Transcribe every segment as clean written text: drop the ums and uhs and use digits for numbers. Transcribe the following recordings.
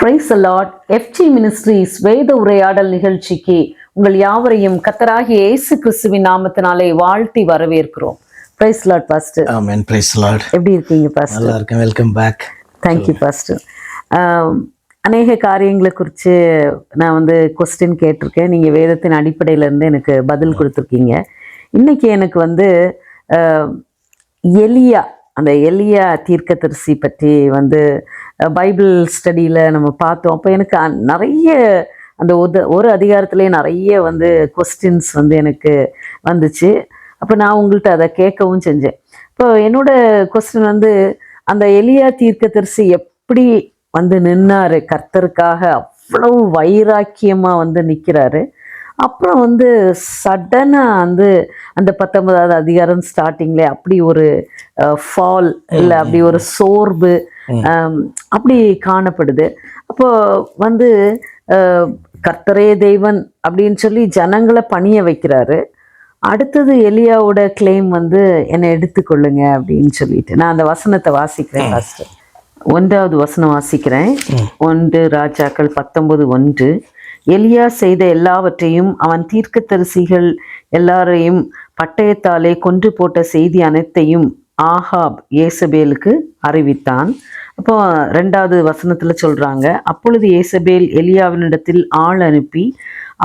Praise the Lord. FG ministries வேத உரையாடல் நிகழ்ச்சிக்கு உங்கள் யாவரையும் கர்த்தராகிய இயேசு கிறிஸ்துவின் நாமத்தினாலே வாழ்த்தி வரவேற்கிறோம். Praise Lord pastor. Amen. Praise Lord. எப்படி இருக்கீங்க பாஸ்டர்? நல்லா இருக்கேன். Welcome back. Thank you pastor. அநேக காரியங்களை குறித்து நான் கொஸ்டின் கேட்டிருக்கேன். நீங்கள் வேதத்தின் அடிப்படையிலேருந்து எனக்கு பதில் கொடுத்துருக்கீங்க. இன்னைக்கு எனக்கு எலியா, அந்த எலியா தீர்க்கதரிசி பற்றி பைபிள் ஸ்டடியில் நம்ம பார்த்தோம். அப்போ எனக்கு நிறைய அந்த ஒரு அதிகாரத்திலே நிறைய கொஸ்டின்ஸ் எனக்கு வந்துச்சு. அப்போ நான் உங்கள்கிட்ட அதை கேட்கவும் செஞ்சேன். இப்போ என்னோட கொஸ்டின் அந்த எலியா தீர்க்கதரிசி எப்படி நின்னாரு, கர்த்தருக்காக அவ்வளவு வைராக்கியமாக நிற்கிறாரு. அப்புறம் சடனாக அந்த 19வது அதிகாரம் ஸ்டார்டிங்ல அப்படி ஒரு ஃபால் இல்லை, அப்படி ஒரு சோர்வு அப்படி காணப்படுது. அப்போ கர்த்தரே தெய்வன் அப்படின்னு சொல்லி ஜனங்களை பணிய வைக்கிறாரு. அடுத்தது எலியாவோட கிளைம் என்னை எடுத்துக்கொள்ளுங்க அப்படின்னு சொல்லிட்டு நான் அந்த வசனத்தை வாசிக்கிறேன். ஃபர்ஸ்ட் 1வது வசனம் வாசிக்கிறேன். 1 ராஜாக்கள் 19:1. எலியா செய்த எல்லாவற்றையும் அவன் தீர்க்கதரிசிகள் எல்லாரையும் பட்டயத்தாலே கொன்று போட்ட செய்தி அனைத்தையும் ஆகாப் ஏசபேலுக்கு அறிவித்தான். அப்போ 2வது வசனத்துல சொல்றாங்க, அப்பொழுது ஏசபேல் எலியாவினிடத்தில் ஆள் அனுப்பி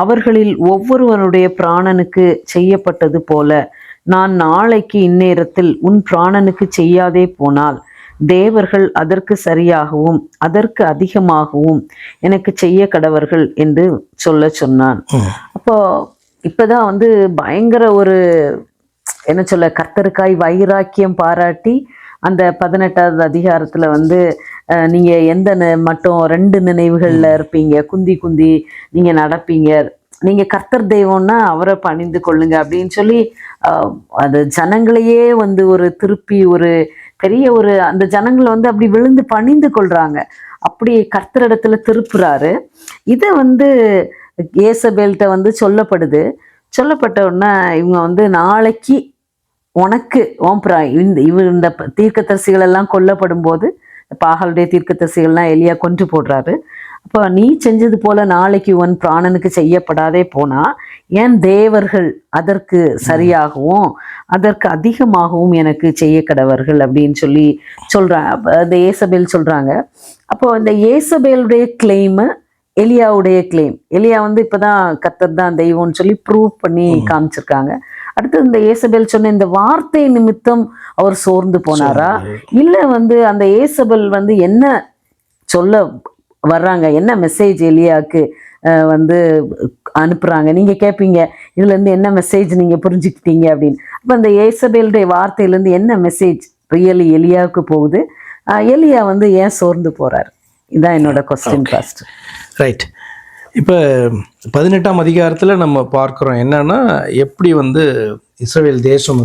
அவர்களில் ஒவ்வொருவனுடைய பிராணனுக்கு செய்யப்பட்டது போல நான் நாளைக்கு இந்நேரத்தில் உன் பிராணனுக்கு செய்யாதே போனால் தேவர்கள் அதற்கு சரியாகவும் அதற்கு அதிகமாகவும் எனக்கு செய்ய கடவர்கள் என்று சொன்னான். அப்போ இப்பதான் பயங்கர ஒரு என்ன சொல்ல, கர்த்தருக்காய் வைராக்கியம் பாராட்டி அந்த 18வது அதிகாரத்துல நீங்க எந்த மட்டும் 2 நினைவுகள்ல இருப்பீங்க, குந்தி குந்தி நீங்க நடப்பீங்க, நீங்க கர்த்தர் தெய்வம்னா அவரை பணிந்து கொள்ளுங்க அப்படின்னு சொல்லி அது ஜனங்களையே ஒரு திருப்பி ஒரு பெரிய ஒரு அந்த ஜனங்களை அப்படி விழுந்து பணிந்து கொள்றாங்க. அப்படி கர்த்தரிடத்துல திருப்புறாரு. இதை ஏசபேல்கிட்ட சொல்லப்பட்ட உடனே இவங்க நாளைக்கு உனக்கு இந்த தீர்க்கதரிசிகள் எல்லாம் கொல்லப்படும் போது பாகாலுடைய தீர்க்கதரிசிகள்லாம் எலியா கொன்று போடுறாரு. அப்போ நீ செஞ்சது போல நாளைக்கு உன் பிராணனுக்கு செய்யப்படாதே போனா ஏன் தேவர்கள் அதற்கு சரியாகவும் அதற்கு அதிகமாகவும் எனக்கு செய்ய கடவர்கள் அப்படின்னு சொல்லி சொல்றாங்க. அந்த ஏசபேல் சொல்றாங்க. அப்போ இந்த ஏசபேலுடைய கிளைம், எலியாவுடைய கிளைம், எலியா இப்பதான் கர்த்தர் தான் தெய்வம்னு சொல்லி ப்ரூவ் பண்ணி காமிச்சிருக்காங்க. அடுத்து இந்த ஏசபேல் சொன்ன இந்த வார்த்தை நிமித்தம் அவர் சோர்ந்து போனாரா, இல்ல அந்த ஏசபேல் என்ன சொல்ல வர்றாங்க, என்ன மெசேஜ் எலியாவுக்கு அனுப்புறாங்க, நீங்க கேட்பீங்க இதுல இருந்து என்ன மெசேஜ் நீங்க புரிஞ்சுக்கிட்டீங்க அப்படின்னு. அப்ப அந்த ஏசபேலுடைய வார்த்தையில இருந்து என்ன மெசேஜ் ரியலி எலியாவுக்கு போகுது, எலியா ஏன் சோர்ந்து போறாரு? இதான் என்னோட கொஸ்டின் ஃபர்ஸ்ட். ரைட். இப்போ 18ஆம் அதிகாரத்தில் நம்ம பார்க்குறோம் என்னன்னா, எப்படி இஸ்ரவேல் தேசம்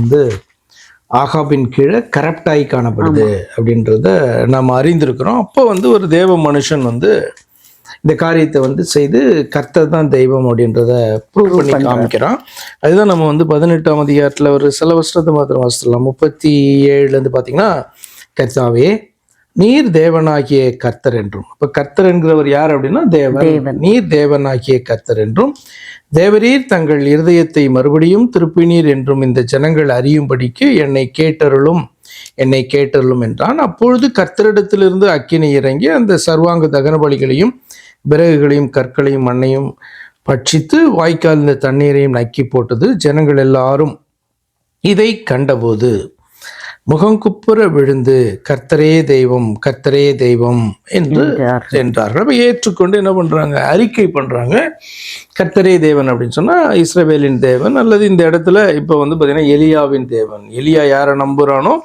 ஆகாபின் கீழே கரப்டாகி காணப்படுது அப்படின்றத நம்ம அறிந்திருக்கிறோம். அப்போ ஒரு தேவ மனுஷன் இந்த காரியத்தை செய்து கர்த்தர் தான் தெய்வம் அப்படின்றத ப்ரூவ் பண்ணி காமிக்கிறான். அதுதான் நம்ம 18ஆம் அதிகாரத்தில் ஒரு சில வருஷத்தை மாத்திரம் வாசிக்கலாம். 37 பார்த்தீங்கன்னா, கர்த்தாவே நீர் தேவனாகிய கர்த்தர் என்றும். இப்போ கர்த்தர் என்கிறவர் யார் அப்படின்னா தேவன். நீர் தேவனாகிய கர்த்தர் என்றும் தேவரீர் தங்கள் இருதயத்தை மறுபடியும் திருப்பினீர் என்றும் இந்த ஜனங்கள் அறியும்படிக்கு என்னை கேட்டருளும் என்றான். அப்பொழுது கர்த்தரிடத்திலிருந்து அக்கினி இறங்கி அந்த சர்வாங்க தகன பலிகளையும் விறகுகளையும் கற்களையும் மண்ணையும் பட்சித்து வாய்க்கால் இந்த தண்ணீரையும் நக்கி போட்டது. ஜனங்கள் எல்லாரும் இதை கண்டபோது முகங்குப்புற விழுந்து கர்த்தரே தெய்வம் கர்த்தரே தெய்வம் என்று சென்றார்கள். அப்போ ஏற்றுக்கொண்டு என்ன பண்றாங்க, அறிக்கை பண்றாங்க, கர்த்தரே தேவன் அப்படின்னு சொன்னா இஸ்ரவேலின் தேவன், அல்லது இந்த இடத்துல இப்போ பார்த்தீங்கன்னா எலியாவின் தேவன். எலியா யாரை நம்புறானோ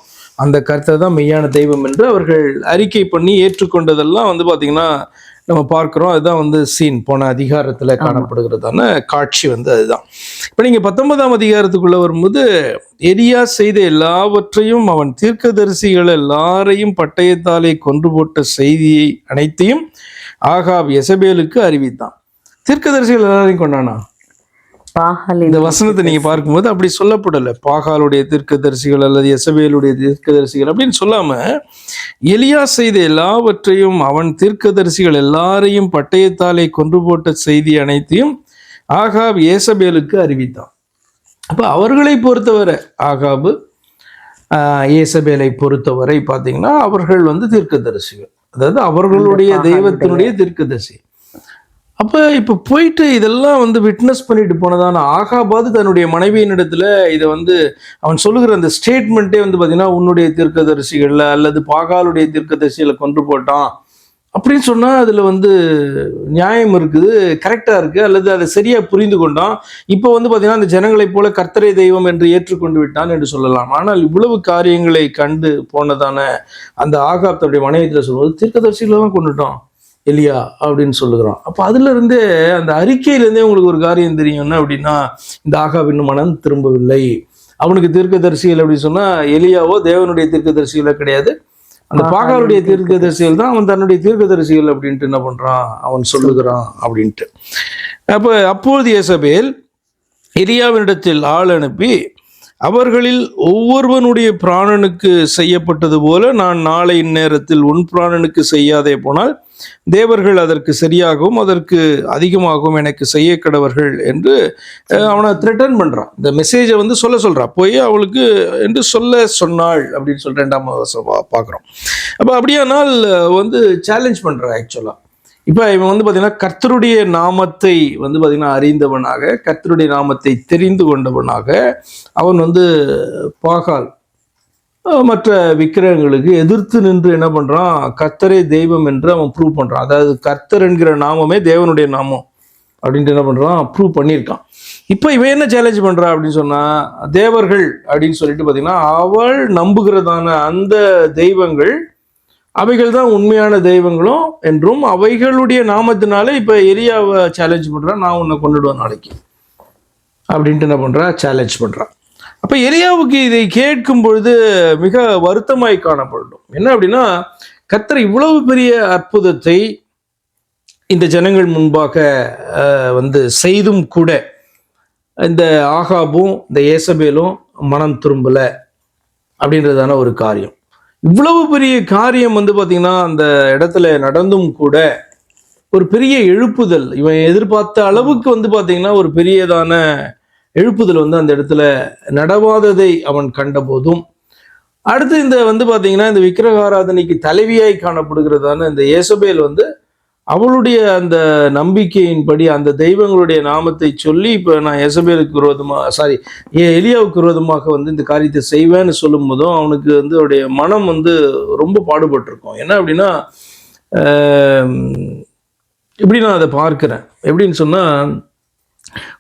அந்த கர்த்தர் தான் மெய்யான தெய்வம் என்று அவர்கள் அறிக்கை பண்ணி ஏற்றுக்கொண்டதெல்லாம் பார்த்தீங்கன்னா நம்ம பார்க்குறோம். அதுதான் சீன் போன அதிகாரத்தில் காணப்படுகிறதான காட்சி அதுதான். இப்போ நீங்கள் 19ஆம் அதிகாரத்துக்குள்ள வரும்போது எலியா செய்த எல்லாவற்றையும் அவன் தீர்க்கதரிசிகள் எல்லாரையும் பட்டயத்தாலே கொன்று போட்ட செய்தியை அனைத்தையும் ஆகாப் எசபேலுக்கு அறிவித்தான். தீர்க்கதரிசிகள் எல்லாரையும் கொண்டானா? பாகாலின் இந்த வசனத்தை நீங்க பார்க்கும்போது அப்படி சொல்லப்படலை. பாகாலுடைய தீர்க்கதரிசிகள் அல்லது எசபேலுடைய தீர்க்கதரிசிகள் அப்படின்னு சொல்லாம, எலியா செய்த எல்லாவற்றையும், அவன் தீர்க்கதரிசிகள் எல்லாரையும் பட்டயத்தாலே கொன்று போட்ட செய்தி அனைத்தையும் ஆகாப் ஏசபேலுக்கு அறிவித்தான். அப்ப அவர்களை பொறுத்தவரை, ஆகாபு ஏசபேலை பொறுத்தவரை பார்த்தீங்கன்னா அவர்கள் தீர்க்கதரிசிகள், அதாவது அவர்களுடைய தெய்வத்தினுடைய தீர்க்கதரிசி. அப்ப இப்ப போயிட்டு இதெல்லாம் விட்னஸ் பண்ணிட்டு போனதான ஆகாபாது தன்னுடைய மனைவியின் இடத்துல இதை அவன் சொல்லுகிற அந்த ஸ்டேட்மெண்ட்டே பாத்தீங்கன்னா, உன்னுடைய தீர்க்கதரிசிகள்ல அல்லது பாகாலுடைய தீர்க்கதரிசிகளை கொன்று போட்டான் அப்படின்னு சொன்னா அதுல நியாயம் இருக்குது, கரெக்டா இருக்கு, அல்லது அதை சரியா புரிந்து கொண்டான். இப்போ பாத்தீங்கன்னா அந்த ஜனங்களைப் போல கர்த்தரே தெய்வம் என்று ஏற்றுக்கொண்டு விட்டான் என்று சொல்லலாம். ஆனால் இவ்வளவு காரியங்களை கண்டு போனதான அந்த ஆகாப் தன்னுடைய மனைவியில சொல்வது, தீர்க்கதரிசிகளை தான் கொண்டுட்டோம் எலியா அப்படின்னு சொல்லுகிறான். அப்போ அதுல இருந்தே அந்த அறிக்கையிலேருந்தே உங்களுக்கு ஒரு காரியம் தெரியும். என்ன அப்படின்னா, இந்த ஆகாப் இன்னும் மனம் திரும்பவில்லை. அவனுக்கு தீர்க்கதரிசிகள் அப்படின்னு சொன்னா எலியாவோ தேவனுடைய தீர்க்கதரிசிகளோ கிடையாது, அந்த பாகாலுடைய தீர்க்கதரிசிகள் தான் அவன் தன்னுடைய தீர்க்கதரிசிகள் அப்படின்ட்டு என்ன பண்றான், அவன் சொல்லுகிறான் அப்படின்ட்டு. அப்போது ஏசபேல் எலியாவினிடத்தில் ஆள் அனுப்பி, அவர்களில் ஒவ்வொருவனுடைய பிராணனுக்கு செய்யப்பட்டது போல நான் நாளை இந்நேரத்தில் உன் பிராணனுக்கு செய்யாதே போனால் தேவர்கள் அதற்கு சரியாகவும் அதற்கு அதிகமாகவும் எனக்கு செய்ய கடவர்கள் என்று அவனை த்ரெட்டன் பண்றான். இந்த மெசேஜை சொல்றான், போய் அவளுக்கு என்று சொல்ல சொன்னாள் அப்படின்னு சொல்லி 2ஆம் பார்க்குறோம். அப்போ அப்படியானால் சேலஞ்ச் பண்றான் ஆக்சுவலா. இப்போ இவன் பார்த்தீங்கன்னா கர்த்தருடைய நாமத்தை பார்த்தீங்கன்னா அறிந்தவனாக, கர்த்தருடைய நாமத்தை தெரிந்து கொண்டவனாக அவன் பாகால் மற்ற விக்கிரகங்களுக்கு எதிர்த்து நின்று என்ன பண்றான், கர்த்தரே தெய்வம் என்று அவன் ப்ரூவ் பண்றான். அதாவது கர்த்தர் என்கிற நாமமே தேவனுடைய நாமம் அப்படின்ட்டு என்ன பண்றான், ப்ரூவ் பண்ணியிருக்கான். இப்போ இவன் என்ன சேலஞ்ச் பண்றா அப்படின்னு சொன்னா, தேவர்கள் அப்படின்னு சொல்லிட்டு பார்த்தீங்கன்னா அவள் நம்புகிறதான அந்த தெய்வங்கள் அவைகள் தான் உண்மையான தெய்வங்களும் என்றும் அவைகளுடைய நாமத்தினால இப்ப எலியாவை சேலஞ்ச் பண்றான், நான் உன்னை கொண்டுடுவேன் நாளைக்கு அப்படின்ட்டு என்ன பண்றா, சேலஞ்ச் பண்றான். அப்ப எலியாவுக்கு இதை கேட்கும் பொழுது மிக வருத்தமாய் காணப்படும். என்ன அப்படின்னா, கர்த்தர் இவ்வளவு பெரிய அற்புதத்தை இந்த ஜனங்கள் முன்பாக செய்தும் கூட இந்த ஆகாபும் இந்த ஏசபேலும் மனம் திரும்பல அப்படின்றதான ஒரு காரியம். இவ்வளவு பெரிய காரியம் பார்த்தீங்கன்னா அந்த இடத்துல நடந்தும் கூட ஒரு பெரிய எழுப்புதல், இவன் எதிர்பார்த்த அளவுக்கு பார்த்தீங்கன்னா ஒரு பெரியதான எழுப்புதல் அந்த இடத்துல நடவாததை அவன் கண்ட போதும், அடுத்து இந்த பார்த்தீங்கன்னா இந்த விக்கிரகாராதனைக்கு தலைவியாய் காணப்படுகிறதான இந்த ஏசபேல் அவளுடைய அந்த நம்பிக்கையின்படி அந்த தெய்வங்களுடைய நாமத்தை சொல்லி இப்போ நான் ஏசபேலுக்கு விரோதமாக எலியாவுக்கு விரோதமாக இந்த காரியத்தை செய்வேன்னு சொல்லும் போதும் அவனுக்கு அவருடைய மனம் ரொம்ப பாடுபட்டிருக்கும். என்ன அப்படின்னா, இப்படி நான் அதை பார்க்கிறேன். எப்படின்னு சொன்னால்,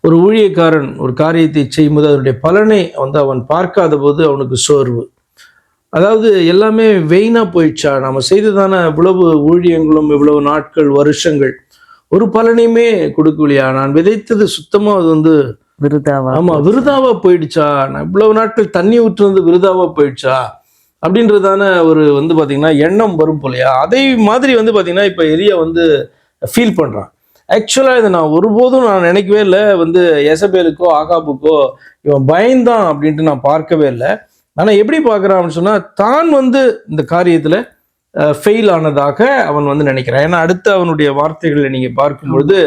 ஒரு ஊழியக்காரன் ஒரு காரியத்தை செய்யும்போது அதனுடைய பலனை அவன் பார்க்காத போது அவனுக்கு சோர்வு, அதாவது எல்லாமே வெயினா போயிடுச்சா, நம்ம செய்ததான இவ்வளவு ஊழியங்களும் இவ்வளவு நாட்கள் வருஷங்கள் ஒரு பலனையுமே கொடுக்கலையா, நான் விதைத்தது சுத்தமா அது விருதாவா, ஆமா விருதாவா போயிடுச்சா, நான் இவ்வளவு நாட்கள் தண்ணி ஊற்றுறது விருதாவா போயிடுச்சா அப்படின்றதான ஒரு பாத்தீங்கன்னா எண்ணம் வரும் போலையா. அதே மாதிரி பாத்தீங்கன்னா இப்ப எலியா ஃபீல் பண்றான். ஆக்சுவலாக இதை நான் ஒருபோதும் நான் நினைக்கவே இல்லை, எசபேலுக்கோ ஆகாபுக்கோ இவன் பயந்தான் அப்படின்ட்டு நான் பார்க்கவே இல்லை. ஆனால் எப்படி பார்க்குறான் அப்படின்னு சொன்னால், தான் இந்த காரியத்தில் ஃபெயில் ஆனதாக அவன் நினைக்கிறான். ஏன்னா அடுத்து அவனுடைய வார்த்தைகளை நீங்கள் பார்க்கும்பொழுது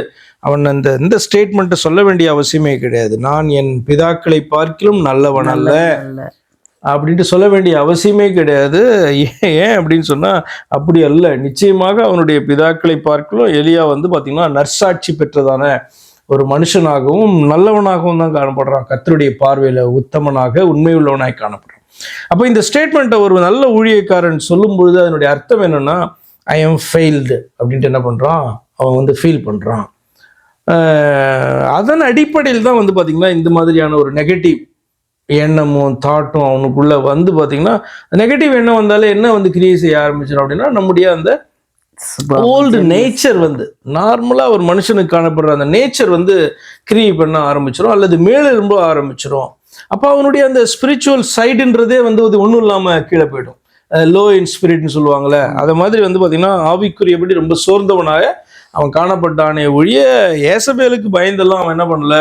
அவன் இந்த ஸ்டேட்மெண்ட்டை சொல்ல வேண்டிய அவசியமே கிடையாது. நான் என் பிதாக்களை பார்க்கிலும் நல்லவன் அல்ல அப்படின்ட்டு சொல்ல வேண்டிய அவசியமே கிடையாது. ஏன் அப்படின்னு சொன்னா, அப்படி அல்ல, நிச்சயமாக அவனுடைய பிதாக்களை பார்க்கலாம் எலியா பார்த்தீங்கன்னா நற்சாட்சி பெற்றதான ஒரு மனுஷனாகவும் நல்லவனாகவும் தான் காணப்படுறான். கர்த்தருடைய பார்வையில உத்தமனாக உண்மை உள்ளவனாய் காணப்படுறான். அப்போ இந்த ஸ்டேட்மெண்ட்டை ஒரு நல்ல ஊழியக்காரன் சொல்லும் பொழுது அதனுடைய அர்த்தம் என்னன்னா, ஐ எம் ஃபெயில்டு அப்படின்ட்டு என்ன பண்றான், அவன் ஃபீல் பண்றான். அதன் அடிப்படையில் தான் பார்த்தீங்கன்னா இந்த மாதிரியான ஒரு நெகட்டிவ் எண்ணமும் தாட்டும் அவனுக்குள்ள பார்த்தீங்கன்னா, நெகட்டிவ் எண்ணம் வந்தாலே என்ன கிரியேட் செய்ய ஆரம்பிச்சிடும் அப்படின்னா, நம்முடைய அந்த ஓல்டு நேச்சர் நார்மலா ஒரு மனுஷனுக்கு காணப்படுற அந்த நேச்சர் கிரியேட் பண்ண ஆரம்பிச்சிடும் அல்லது மேலெழும்ப ஆரம்பிச்சிடும். அப்போ அவனுடைய அந்த ஸ்பிரிச்சுவல் சைடுன்றதே ஒன்றும் இல்லாம கீழே போயிடும். லோ இன் ஸ்பிரிட்னு சொல்லுவாங்கள்ல, அதை மாதிரி பார்த்தீங்கன்னா ஆவிக்குரியபடி ரொம்ப சோர்ந்தவனாக அவன் காணப்பட்டானே ஒழிய ஏசபேலுக்கு பயந்தெல்லாம் அவன் என்ன பண்ணல,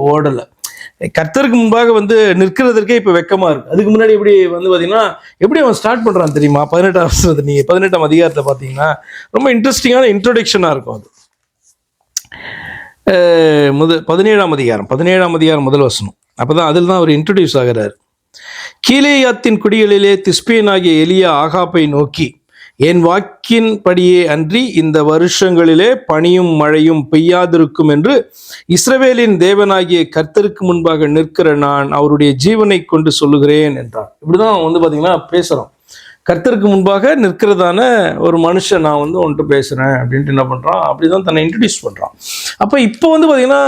ஓடலை. கர்த்தருக்கு முன்பாக வந்து நிற்கிறதுக்கே இப்போ வெக்கமா இருக்கு. அதுக்கு முன்னாடி எப்படி வந்து பார்த்தீங்கன்னா எப்படி அவன் ஸ்டார்ட் பண்ணுறான் தெரியுமா? 18ஆம் வசனத்தை நீங்கள் 18ஆம் அதிகாரத்தை பார்த்தீங்கன்னா ரொம்ப இன்ட்ரெஸ்டிங்கான இன்ட்ரோடக்ஷனாக இருக்கும் அது. 17ஆம் அதிகாரம் முதல் வசனம். அப்போதான் அதில் தான் அவர் இன்ட்ரடியூஸ் ஆகிறார். கீலேயாத்தின் குடிகளிலே திஸ்பியனாகிய எலியா ஆகாப்பை நோக்கி, என் வாக்கின்படியே அன்றி இந்த வருஷங்களிலே பனியும் மழையும் பெய்யாதிருக்கும் என்று இஸ்ரவேலின் தேவனாகிய கர்த்தருக்கு முன்பாக நிற்கிற நான் அவருடைய ஜீவனை கொண்டு சொல்லுகிறேன் என்றார். இப்படிதான் வந்து பார்த்தீங்கன்னா பேசுகிறோம். கர்த்தருக்கு முன்பாக நிற்கிறதான ஒரு மனுஷன் நான் வந்து ஒன்று பேசுகிறேன் அப்படின்ட்டு என்ன பண்ணுறான், அப்படிதான் தன்னை இன்ட்ரடியூஸ் பண்ணுறான். அப்போ இப்போ வந்து பார்த்தீங்கன்னா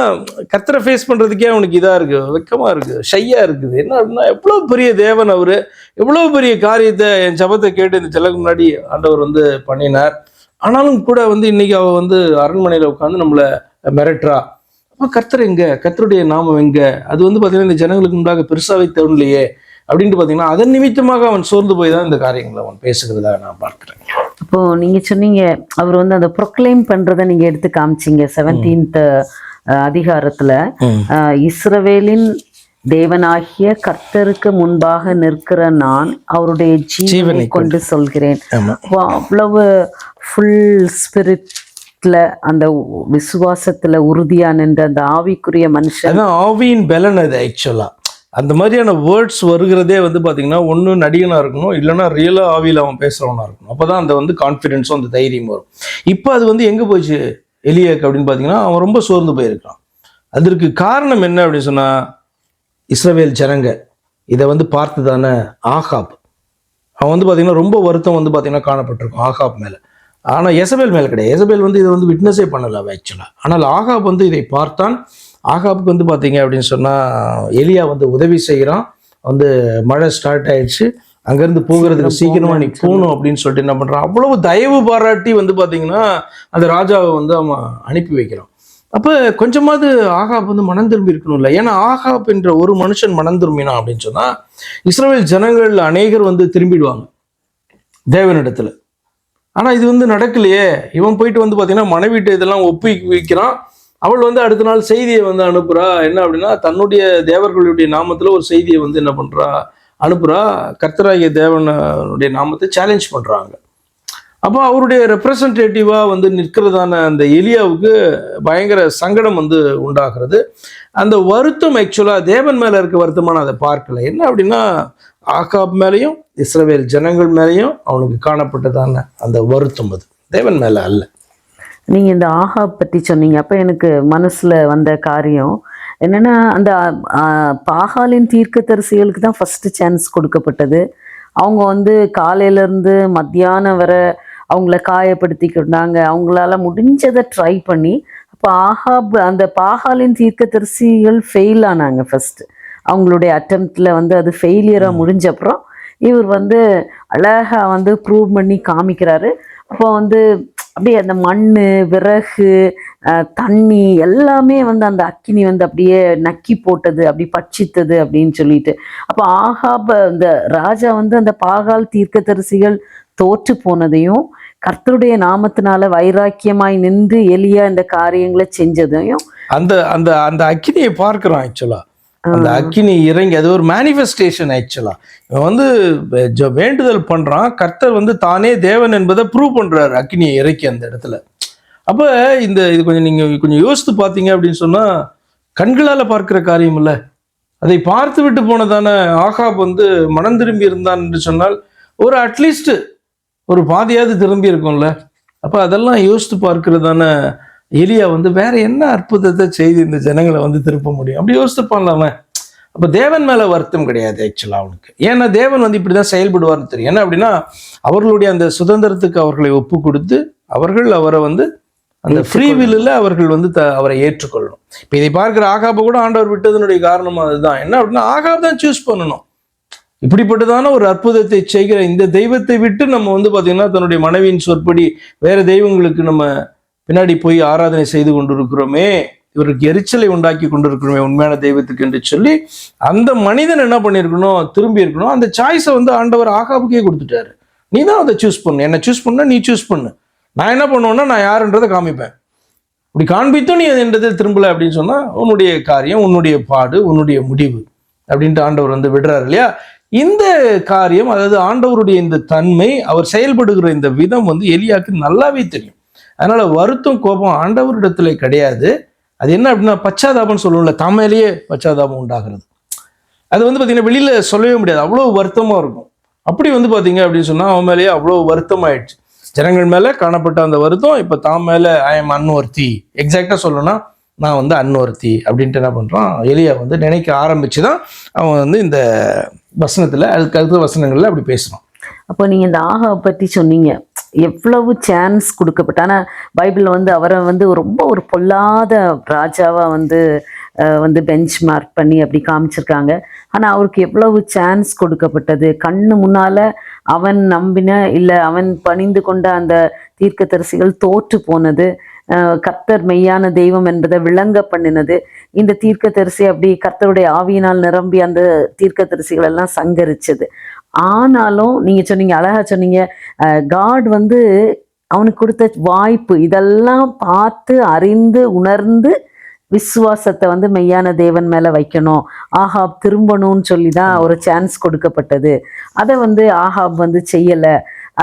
கர்த்தரை ஃபேஸ் பண்ணுறதுக்கே அவனுக்கு இதாக இருக்குது, வெக்கமாக இருக்குது, ஷையாக இருக்குது. என்ன அப்படின்னா எவ்வளோ பெரிய தேவன் அவர், எவ்வளோ பெரிய காரியத்தை என் ஜபத்தை கேட்டு இந்த செல்லக்கு முன்னாடி ஆண்டவர் வந்து பண்ணினார். ஆனாலும் கூட வந்து இன்னைக்கு அவள் வந்து அரண்மனையில் உட்காந்து நம்மளை மிரட்டுறா. அப்போ கர்த்தர் எங்கே, கர்த்தருடைய நாமம் எங்கே, அது வந்து பார்த்தீங்கன்னா இந்த ஜனங்களுக்கு முன்பாக பெருசாகவே தோணலையே அப்படின்ட்டு பார்த்தீங்கன்னா அதன் நிமித்தமாக அவன் சோர்ந்து போய் தான் இந்த காரியங்களை அவன் பேசுகிறதா நான் பார்க்குறேன். இப்போ நீங்க சொன்னீங்க அவர் வந்து அந்த ப்ரொக்ளைம் பண்றதை நீங்க எடுத்து காமிச்சிங்க 17th அதிகாரத்துல. இஸ்ரவேலின் தேவனாகிய கர்த்தருக்கு முன்பாக நிற்கிற நான் அவருடைய ஜீவனை கொண்டு சொல்கிறேன். அவ்வளவு ஃபுல் ஸ்பிரிட்ல அந்த விசுவாசத்துல உறுதியா நின்ற அந்த ஆவிக்குரிய மனுஷன், ஆவியின் பலன் அது. ஆக்சுவலா அந்த மாதிரியான வேர்ட்ஸ் வருகிறதே வந்து பார்த்தீங்கன்னா ஒன்று நடிகனாக இருக்கணும், இல்லைன்னா ரியலாக ஆவியில் அவன் பேசுகிறவனா இருக்கணும். அப்போ தான் அந்த வந்து கான்ஃபிடென்ஸும் அந்த தைரியம் வரும். இப்போ அது வந்து எங்கே போச்சு எலியாக்கு அப்படின்னு பார்த்தீங்கன்னா அவன் ரொம்ப சோர்ந்து போயிருக்கான். அதற்கு காரணம் என்ன அப்படின்னு சொன்னால் இஸ்ரவேல் ஜனங்க இதை வந்து பார்த்து தானே ஆகாப், அவன் வந்து பார்த்தீங்கன்னா ரொம்ப வருத்தம் வந்து பார்த்தீங்கன்னா காணப்பட்டிருக்கும் ஆகாப் மேலே. ஆனால் எசபேல் மேலே கிடையாது. எசபேல் வந்து இதை வந்து விட்னஸே பண்ணலை ஆக்சுவலாக. ஆனால் ஆகாப் வந்து இதை பார்த்தான். ஆகாப்புக்கு வந்து பார்த்தீங்க அப்படின்னு சொன்னால் எலியா வந்து உதவி செய்கிறான். வந்து மழை ஸ்டார்ட் ஆயிடுச்சு, அங்கேருந்து போகிறதுக்கு சீக்கிரமாக நீ போகணும் அப்படின்னு சொல்லிட்டு என்ன பண்ணுறான், அவ்வளவு தயவு பாராட்டி வந்து பார்த்தீங்கன்னா அந்த ராஜாவை வந்து அவன் அனுப்பி வைக்கிறான். அப்போ கொஞ்சமாவது ஆகாப் வந்து மனம் திரும்பி இருக்கணும்ல. ஏன்னா ஆகாப் என்ற ஒரு மனுஷன் மனம் திரும்பினான் அப்படின்னு சொன்னால் இஸ்ரவேல் ஜனங்கள் அநேகர் வந்து திரும்பிடுவாங்க தேவனிடத்துல. ஆனால் இது வந்து நடக்கலையே. இவன் போயிட்டு வந்து பார்த்தீங்கன்னா மனைவிட்டு இதெல்லாம் ஒப்பி வைக்கிறான். அவள் வந்து அடுத்த நாள் செய்தியை வந்து அனுப்புறா. என்ன அப்படின்னா தன்னுடைய தேவர்களுடைய நாமத்துல ஒரு செய்தியை வந்து என்ன பண்றா, அனுப்புறா. கர்த்தராகிய தேவனுடைய நாமத்தை சேலஞ்ச் பண்றாங்க. அப்போ அவருடைய ரெப்ரசன்டேட்டிவா வந்து நிற்கிறதான அந்த எலியாவுக்கு பயங்கர சங்கடம் வந்து உண்டாகிறது. அந்த வருத்தம் ஆக்சுவலா தேவன் மேல இருக்க வருத்தமான அதை பார்க்கல. என்ன அப்படின்னா ஆகாப் மேலையும் இஸ்ரவேல் ஜனங்கள் மேலையும் அவனுக்கு காணப்பட்டதான அந்த வருத்தம் அது தேவன் மேல அல்ல. நீங்க இந்த ஆகாப் பத்தி சொன்னீங்க. அப்ப எனக்கு மனசுல வந்த காரியம் என்னன்னா அந்த பாகாலின் தீர்க்கதரிசிகளுக்கு தான் ஃபர்ஸ்ட் சான்ஸ் கொடுக்கப்பட்டது. அவங்க வந்து காலையில இருந்து மத்தியானம் வரை அவங்கள காயப்படுத்திக்கிட்டாங்க. அவங்களால முடிஞ்சதை ட்ரை பண்ணி, அப்போ ஆகாப் அந்த பாகாலின் தீர்க்கதரிசிகள் ஃபெயில் ஆனாங்க. ஃபர்ஸ்ட் அவங்களுடைய அட்டெம்ப்ட்ல வந்து அது ஃபெயிலியராக முடிஞ்ச அப்புறம் இவர் வந்து அழகா வந்து ப்ரூவ் பண்ணி காமிக்கிறாரு. அப்போ வந்து அப்படியே அந்த மண், விறகு, தண்ணி எல்லாமே வந்து அந்த அக்கினி வந்து அப்படியே நக்கி போட்டது, அப்படி பட்சித்தது அப்படின்னு சொல்லிட்டு. அப்போ ஆகாப் அந்த ராஜா வந்து அந்த பாகால் தீர்க்கதரிசிகள் தோற்று போனதையும் கர்த்தருடைய நாமத்தினால வைராக்கியமாய் நின்று எலியா இந்த காரியங்களை செஞ்சதையும் அந்த அந்த அந்த அக்கினியை பார்க்கிறோம். ஆக்சுவலா அந்த அக்கினி இறங்கி அது ஒரு மேனிஃபெஸ்டேஷன். ஆக்சுவலா இவன் வந்து வேண்டுதல் பண்றான், கர்த்தர் வந்து தானே தேவன் என்பதை ப்ரூவ் பண்றாரு அக்கினியை இறக்கி அந்த இடத்துல. அப்ப இது கொஞ்சம் நீங்க கொஞ்சம் யோசித்து பார்த்தீங்க அப்படின்னு சொன்னா கண்களால பார்க்கிற காரியம் இல்லை. அதை பார்த்து விட்டு போனதான ஆகாப் வந்து மனம் திரும்பி இருந்தான் என்று சொன்னால் ஒரு அட்லீஸ்ட் ஒரு பாதியாவது திரும்பி இருக்கும்ல. அப்ப அதெல்லாம் யோசித்து பார்க்கிறதான எலியா வந்து வேற என்ன அற்புதத்தை செய்து இந்த ஜனங்களை வந்து திருப்ப முடியும் அப்படி யோசித்துப்பான்ல. அப்ப தேவன் மேல வருத்தம் கிடையாது ஆக்சுவலா அவனுக்கு. ஏன்னா தேவன் வந்து இப்படிதான் செயல்படுவார்னு தெரியும். என்ன அப்படின்னா அவர்களுடைய அந்த சுதந்திரத்துக்கு அவர்களை ஒப்பு கொடுத்து அவரை வந்து அந்த ஃப்ரீ வில்லில் அவர்கள் வந்து அவரை ஏற்றுக்கொள்ளணும். இப்போ இதை பார்க்கிற ஆகாபை கூட ஆண்டவர் விட்டதனுடைய காரணம் அதுதான். என்ன அப்படின்னா ஆகாப் தான் சூஸ் பண்ணணும். இப்படிப்பட்டதான ஒரு அற்புதத்தை செய்கிற இந்த தெய்வத்தை விட்டு நம்ம வந்து பார்த்தீங்கன்னா தன்னுடைய மனைவியின் சொற்படி வேற தெய்வங்களுக்கு நம்ம பின்னாடி போய் ஆராதனை செய்து கொண்டிருக்கிறோமே, இவருக்கு எரிச்சலை உண்டாக்கி கொண்டிருக்கிறோமே உண்மையான தெய்வத்துக்கு என்று சொல்லி அந்த மனிதன் என்ன பண்ணியிருக்கணும், திரும்பி இருக்கணும். அந்த சாய்ஸை வந்து ஆண்டவர் ஆகாபுக்கே கொடுத்துட்டாரு. நீ தான் அதை சூஸ் பண்ணு, என்னை சூஸ் பண்ண, நீ சூஸ் பண்ணு. நான் என்ன பண்ணுவேன்னா நான் யாருன்றதை காமிப்பேன். இப்படி காண்பித்தும் நீ என்றதில் திரும்பலை அப்படின்னு சொன்னா உன்னுடைய காரியம், உன்னுடைய பாடு, உன்னுடைய முடிவு அப்படின்ட்டு ஆண்டவர் வந்து விடுறாரு இல்லையா. இந்த காரியம், அதாவது ஆண்டவருடைய இந்த தன்மை, அவர் செயல்படுகிற இந்த விதம் வந்து எலியாவுக்கு நல்லாவே தெரியும். அதனால வருத்தம், கோபம் ஆண்டவரிடத்துல கிடையாது. அது என்ன அப்படின்னா பச்சாதாபம்னு சொல்லுவோம்ல, தம்மையிலேயே பச்சாதாபம் உண்டாகிறது. அது வந்து பார்த்தீங்கன்னா வெளியில சொல்லவே முடியாது, அவ்வளோ வருத்தமா இருக்கும். அப்படி வந்து பார்த்தீங்க அப்படின்னு சொன்னா அவன் மேலேயே அவ்வளோ வருத்தம் ஆயிடுச்சு. ஜனங்கள் மேல காணப்பட்ட அந்த வருத்தம் இப்போ தாம் மேல ஐ எம் அன்வர்த்தி, எக்ஸாக்டா சொல்லணும்னா நான் வந்து அன்வர்த்தி அப்படின்ட்டு என்ன பண்றான் எலியா வந்து நினைக்க ஆரம்பிச்சுதான் அவன் வந்து இந்த வசனத்துல அதுக்கு அடுத்த வசனங்கள்ல அப்படி பேசுறான். அப்போ நீங்க இந்த ஆகாவை பற்றி சொன்னீங்க, எவ்வளவு சான்ஸ் கொடுக்கப்பட்ட. ஆனால் பைபிளில் வந்து அவரை வந்து ரொம்ப ஒரு பொல்லாத ராஜாவாக வந்து பெஞ்ச் மார்க் பண்ணி அப்படி காமிச்சிருக்காங்க. ஆனால் அவருக்கு எவ்வளவு சான்ஸ் கொடுக்கப்பட்டது. கண்ணு முன்னால் அவன் நம்பின இல்லை அவன் பணிந்து கொண்ட அந்த தீர்க்கதரிசிகள் தோற்று போனது, கர்த்தர் மெய்யான தெய்வம் என்பதை விளங்க பண்ணினது. இந்த தீர்க்கதரிசி அப்படி கர்த்தருடைய ஆவியினால் நிரம்பி அந்த தீர்க்கதரிசிகள் எல்லாம் சங்கரிச்சது. ஆனாலும் நீங்க சொன்னீங்க, அழகா சொன்னீங்க, காட் வந்து அவனுக்கு கொடுத்த வாய்ப்பு இதெல்லாம் பார்த்து அறிந்து உணர்ந்து விசுவாசத்தை வந்து மெய்யான தேவன் மேல வைக்கணும், ஆகாப் திரும்பணும்னு சொல்லி தான் ஒரு சான்ஸ் கொடுக்கப்பட்டது. அதை வந்து ஆகாப் வந்து செய்யல.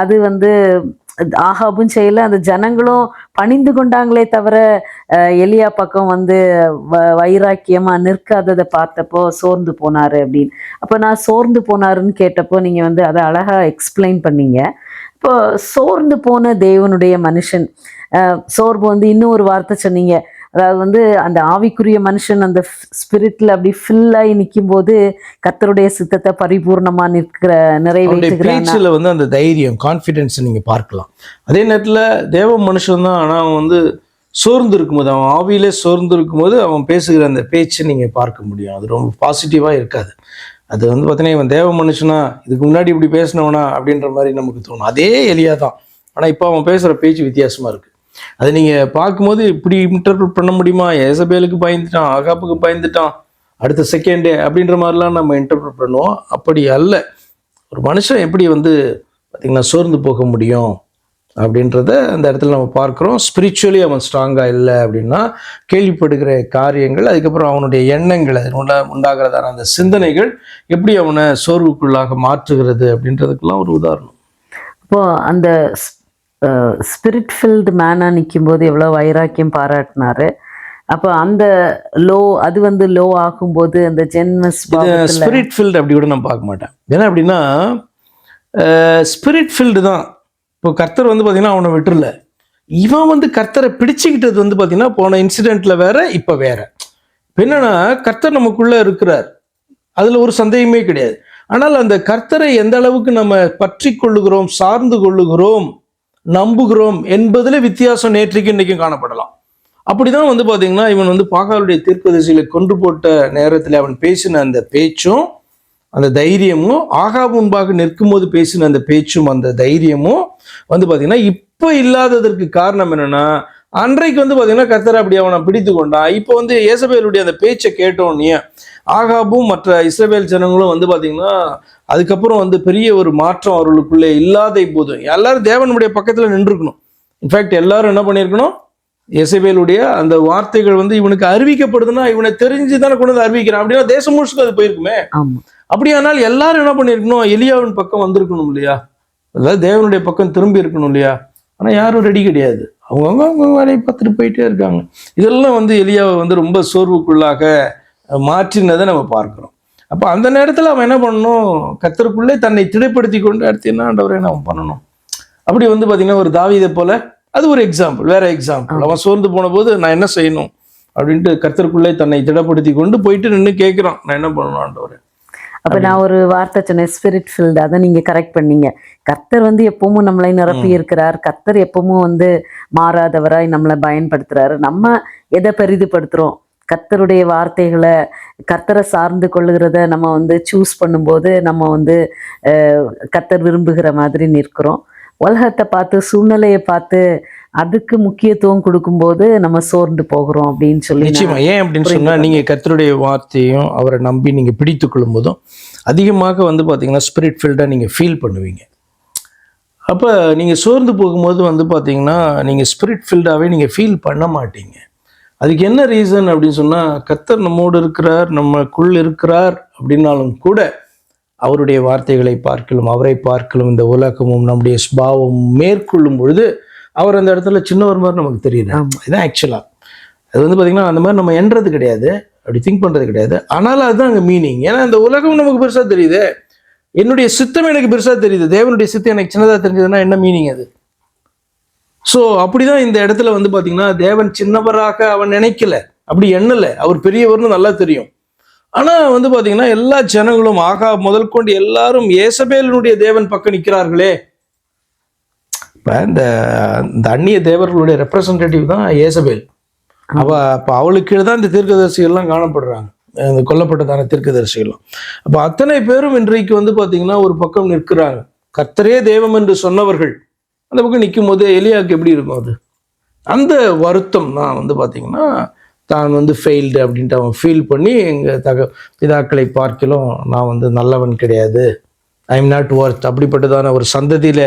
அது வந்து ஆகாபும் செய்யல, அந்த ஜனங்களும் பணிந்து கொண்டாங்களே தவிர எலியா பக்கம் வந்து வைராக்கியமா நிற்காததை பார்த்தப்போ சோர்ந்து போனாரு அப்படின்னு. அப்போ நான் சோர்ந்து போனாருன்னு கேட்டப்போ நீங்க வந்து அதை அழகா எக்ஸ்பிளைன் பண்ணீங்க. இப்போ சோர்ந்து போன தேவனுடைய மனுஷன், சோர்வு வந்து இன்னும் ஒரு வார்த்தை சொன்னீங்க, அதாவது வந்து அந்த ஆவிக்குரிய மனுஷன் அந்த ஸ்பிரிட்ல அப்படி ஃபில் ஆகி நிற்கும் போது கர்த்தருடைய சித்தத்தை பரிபூர்ணமா நிறைவேற்றுகிற வந்து அந்த தைரியம், கான்ஃபிடென்ஸ் நீங்க பார்க்கலாம். அதே நேரத்துல தேவ மனுஷன் தான், ஆனா அவன் வந்து சோர்ந்து இருக்கும்போது, அவன் ஆவியிலே சோர்ந்து இருக்கும்போது அவன் பேசுகிற அந்த பேச்சை நீங்க பார்க்க முடியும். அது ரொம்ப பாசிட்டிவா இருக்காது. அது வந்து பார்த்தீங்கன்னா இவன் தேவ மனுஷனா, இதுக்கு முன்னாடி இப்படி பேசினவனா அப்படின்ற மாதிரி நமக்கு தோணும். அதே எலியா தான், ஆனா இப்போ அவன் பேசுற பேச்சு வித்தியாசமா இருக்கு. அதை நீங்கள் பார்க்கும்போது இப்படி இன்டர்பிரட் பண்ண முடியுமா? ஏசபேலுக்கு பயந்துட்டான், ஆகாப்புக்கு பயந்துட்டான், அடுத்த செகண்டே அப்படின்ற மாதிரிலாம் நம்ம இன்டர்பிரட் பண்ணுவோம். அப்படி அல்ல. ஒரு மனுஷன் எப்படி வந்து பார்த்திங்கன்னா சோர்ந்து போக முடியும் அப்படின்றத அந்த இடத்துல நம்ம பார்க்குறோம். ஸ்பிரிச்சுவலி அவன் ஸ்ட்ராங்காக இல்லை அப்படின்னா கேள்விப்படுகிற காரியங்கள், அதுக்கப்புறம் அவனுடைய எண்ணங்கள், அது உண்டாகிறதான அந்த சிந்தனைகள் எப்படி அவனை சோர்வுக்குள்ளாக மாற்றுகிறது அப்படின்றதுக்கெல்லாம் ஒரு உதாரணம். இப்போது அந்த ஸ்பிரிட் ஃபில்டு மேனாக நிற்கும் போது எவ்வளோ வைராக்கியம் பாராட்டினாரு. அப்போ அந்த லோ, அது வந்து லோ ஆகும்போது அந்த ஸ்பிரிட் ஃபில்டு அப்படி கூட நான் பார்க்க மாட்டேன். ஏன்னா அப்படின்னா ஸ்பிரிட் ஃபில்டு தான். இப்போ கர்த்தர் வந்து பார்த்தீங்கன்னா அவனை விட்டுருல, இவன் வந்து கர்த்தரை பிடிச்சிக்கிட்டது வந்து பார்த்தீங்கன்னா போன இன்சிடென்ட்ல வேற, இப்போ வேற. இப்போ என்னன்னா கர்த்தர் நமக்குள்ள இருக்கிறார், அதுல ஒரு சந்தேகமே கிடையாது. ஆனால் அந்த கர்த்தரை எந்த அளவுக்கு நம்ம பற்றி கொள்ளுகிறோம், சார்ந்து கொள்ளுகிறோம், நம்புகிறோம் என்பதுல வித்தியாசம் நேற்றைக்கு இன்னைக்கும் காணப்படலாம். அப்படிதான் வந்து பாத்தீங்கன்னா இவன் வந்து பாகாலுடைய தீர்க்கதரிசிகளை கொண்டு போட்ட நேரத்தில் அவன் பேசின அந்த பேச்சும் அந்த தைரியமும், ஆகாப் முன்பாக நிற்கும் போது பேசின அந்த பேச்சும் அந்த தைரியமும் வந்து பாத்தீங்கன்னா இப்போ இல்லாததற்கு காரணம் என்னன்னா, அன்றைக்கு வந்து பாத்தீங்கன்னா கர்த்தர் அப்படி அவனை பிடித்து கொண்டான். இப்போ வந்து ஏசபேலுடைய அந்த பேச்சை கேட்டோன்னே ஆகாபும் மற்ற இஸ்ரவேல் ஜனங்களும் வந்து பாத்தீங்கன்னா அதுக்கப்புறம் வந்து பெரிய ஒரு மாற்றம் அவர்களுக்குள்ளே இல்லாத போது எல்லாரும் தேவனுடைய பக்கத்துல நின்றுக்கணும். இன்ஃபேக்ட் எல்லாரும் என்ன பண்ணியிருக்கணும், எசபேலுடைய அந்த வார்த்தைகள் வந்து இவனுக்கு அறிவிக்கப்படுதுன்னா இவனை தெரிஞ்சுதானே கொண்டு வந்து அறிவிக்கிறான் அப்படின்னா தேசம் முழுசுக்கு அது போயிருக்குமே. அப்படியானால் எல்லாரும் என்ன பண்ணிருக்கணும், எலியாவின் பக்கம் வந்திருக்கணும் இல்லையா, அதாவது தேவனுடைய பக்கம் திரும்பி இருக்கணும் இல்லையா. ஆனா யாரும் ரெடி கிடையாது, அவங்க வேலையை பார்த்துட்டு போயிட்டே இருக்காங்க. இதெல்லாம் வந்து எலியாவை வந்து ரொம்ப சோர்வுக்குள்ளாக மாற்றினதை நம்ம பார்க்கிறோம். அப்போ அந்த நேரத்தில் அவன் என்ன பண்ணணும், கர்த்தருக்குள்ளே தன்னை திடப்படுத்தி கொண்டு அடுத்து என்ன ஆண்டவரே அவன் பண்ணணும். அப்படி வந்து பார்த்தீங்கன்னா ஒரு தாவீதை போல, அது ஒரு எக்ஸாம்பிள், வேற எக்ஸாம்பிள். அவன் சோர்ந்து போன போது நான் என்ன செய்யணும் அப்படின்ட்டு கர்த்தருக்குள்ளே தன்னை திடப்படுத்தி கொண்டு போயிட்டு நின்று கேட்குறான், நான் என்ன பண்ணணும் ஆண்டவரே. அப்போ நான் ஒரு வார்த்தை சொன்னேன், ஸ்பிரிட் ஃபில்டு, அதை நீங்கள் கரெக்ட் பண்ணீங்க. கர்த்தர் வந்து எப்பவும் நம்மளை நிரப்பி இருக்கிறார், கர்த்தர் எப்பவும் வந்து மாறாதவராய் நம்மளை பயன்படுத்துறாரு. நம்ம எதை பெரிதுபடுத்துகிறோம், கர்த்தருடைய வார்த்தைகளை, கர்த்தரை சார்ந்து கொள்ளுகிறத நம்ம வந்து சூஸ் பண்ணும்போது நம்ம வந்து கர்த்தர் விரும்புகிற மாதிரி நிற்கிறோம். உலகத்தை பார்த்து, சூழ்நிலையை பார்த்து அதுக்கு முக்கியத்துவம் கொடுக்கும்போது நம்ம சோர்ந்து போகிறோம் அப்படின்னு சொல்லி. நிச்சயமா. ஏன் அப்படின்னு சொன்னா, நீங்க கர்த்தருடைய வார்த்தையும் அவரை நம்பி நீங்க பிடித்து கொள்ளும் போதும் அதிகமாக வந்து பாத்தீங்கன்னா ஸ்பிரிட் ஃபீல்டா நீங்க ஃபீல் பண்ணுவீங்க. அப்போ நீங்கள் சோர்ந்து போகும்போது வந்து பார்த்தீங்கன்னா நீங்கள் ஸ்பிரிட் ஃபில்டாகவே நீங்கள் ஃபீல் பண்ண மாட்டீங்க. அதுக்கு என்ன ரீசன் அப்படின்னு சொன்னால், கர்த்தர் நம்மோடு இருக்கிறார், நமக்குள் இருக்கிறார் அப்படின்னாலும் கூட அவருடைய வார்த்தைகளை பார்க்கலும், அவரை பார்க்கலும் இந்த உலகமும் நம்முடைய ஸ்பாவமும் மேற்கொள்ளும் பொழுது அவர் அந்த இடத்துல சின்னவர் மாதிரி நமக்கு தெரியுது. இதுதான் ஆக்சுவலாக அது வந்து பார்த்தீங்கன்னா அந்த மாதிரி நம்ம எண்றது கிடையாது, அப்படி திங்க் பண்ணுறது கிடையாது. ஆனாலும் அதுதான் அங்கே மீனிங். ஏன்னா இந்த உலகம் நமக்கு பெருசாக தெரியுது, என்னுடைய சித்தம் எனக்கு பெருசாக தெரியுது, தேவனுடைய சித்தம் எனக்கு சின்னதாக தெரிஞ்சதுன்னா என்ன மீனிங் அது? ஸோ அப்படிதான் இந்த இடத்துல வந்து பார்த்தீங்கன்னா தேவன் சின்னவராக அவன் நினைக்கல, அப்படி எண்ணலை, அவர் பெரியவர்னு நல்லா தெரியும். ஆனால் வந்து பார்த்தீங்கன்னா எல்லா ஜனங்களும் முதல் கொண்டு எல்லாரும் ஏசபேலினுடைய தேவன் பக்கம் நிற்கிறார்களே. இப்போ இந்த அந்நிய தேவர்களுடைய ரெப்ரசன்டேட்டிவ் தான் ஏசபேல். அப்போ அவளுக்கு கீழே தான் இந்த தீர்க்கதரிசிகள்லாம் காணப்படுறாங்க, இந்த கொல்லப்பட்டதான தீர்க்கதரிசிகள்லாம். அப்போ அத்தனை பேரும் இன்றைக்கு வந்து பார்த்தீங்கன்னா ஒரு பக்கம் நிற்கிறாங்க. கர்த்தரே தெய்வம் என்று சொன்னவர்கள் அந்த பக்கம் நிற்கும் போது எலியாவுக்கு எப்படி இருக்கும்? அது அந்த வருத்தம் தான் வந்து பார்த்தீங்கன்னா தான் வந்து ஃபெயில்டு அப்படின்ட்டு அவன் ஃபீல் பண்ணி எங்கள் பிதாக்களை பார்க்கலும் நான் வந்து நல்லவன் கிடையாது, ஐ எம் நாட் ஒர்த், அப்படிப்பட்டதான ஒரு சந்ததியில்